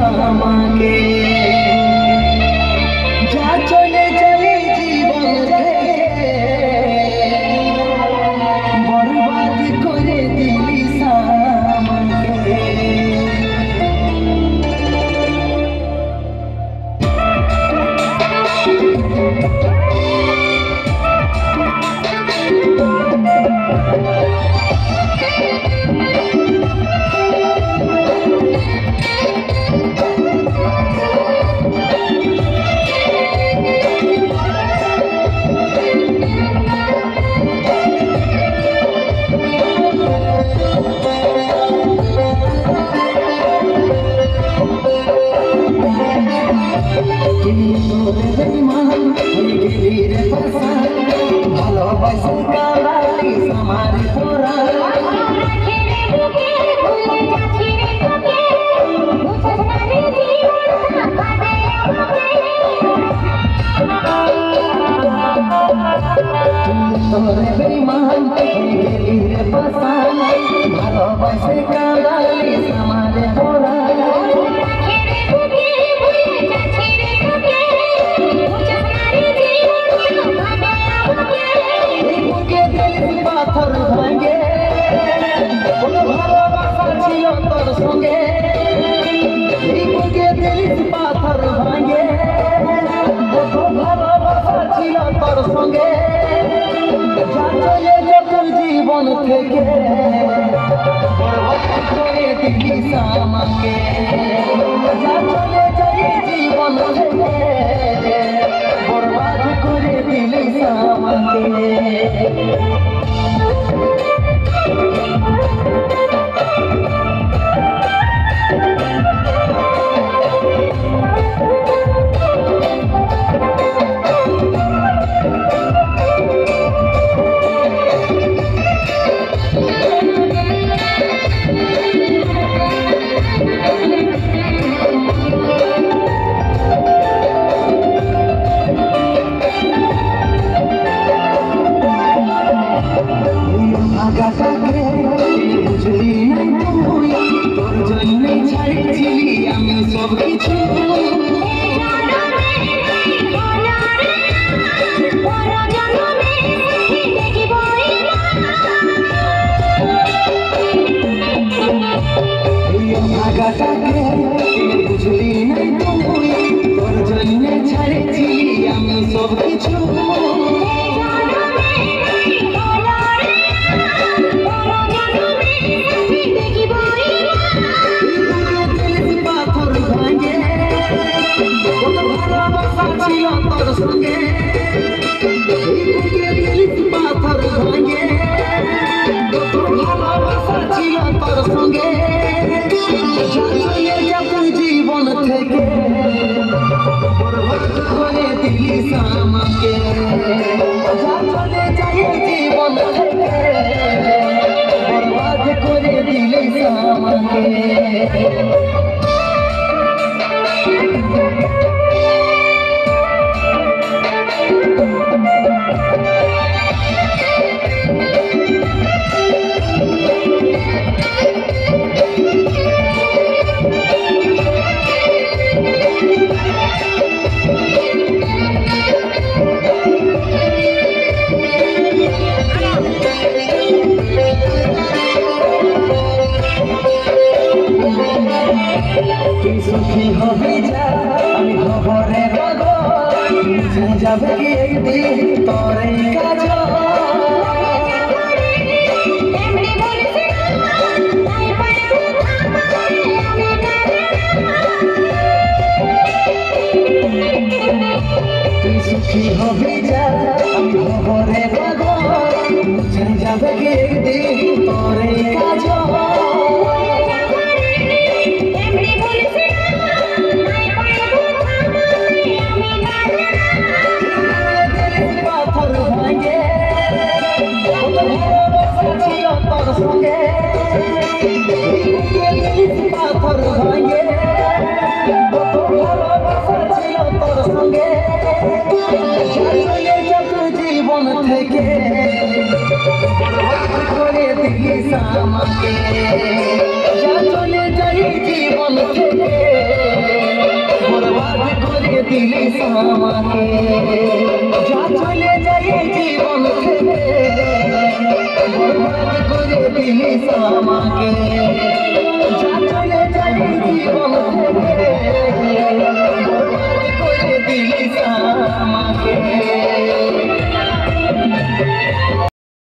আমাকে যা চলে যাই জীবন থেকে বরবাদ করে দিলিস আমাকে। ভালোবাসি কালালিস আমার তোরা তোরে বেঈমান গেলি রে পাশান ভালোবাসি কালালিস আমার তোরা পাথর ভাঙে কোনো ভালোবাসা ছিল তোর সঙ্গে বুকে দিলিস পাথর ভাঙে কত ভালোবাসা ছিল তোর সঙ্গে যা চলে যখন জীবন থেকে বরবাদ করে দিলিস আমাকে যা চলে যাই জীবন থেকে বরবাদ করে দিলিস আমাকে। বুঝলি না তুই তোর জন্যই ছাড়েছিলি আমি সব কিছু বুঝলি না তুই তোর জন্যই ছাড়েছিলি আমি সব কিছু তোর সঙ্গে পাথর ভাঙে কত ভালোবাসা ছিল তোর সঙ্গে যখন জীবন থেকে বরবাদ করে দিলিস আমাকে যা চলে যাই জীবন থেকে বরবাদ করে দিলিস আমাকে। সুখী হবে যা আমি খবরে বুঝে যাবে কি একদিন তোর কাজ তুই সুখী হবে যা আমি খবরে বুঝে যাবে কি একদিন তোর কাজ তোর সঙ্গে পাথর ভাঙে কত ভালোবাসা ছিল তোর সঙ্গে জীবন থেকে বরবাদ করে দিলিস আমাকে যা চলে যাই জীবন থেকে দিলিস আমাকে যা চলে যাই জীবন থেকে বরবাদ করে দিলিস আমাকে যা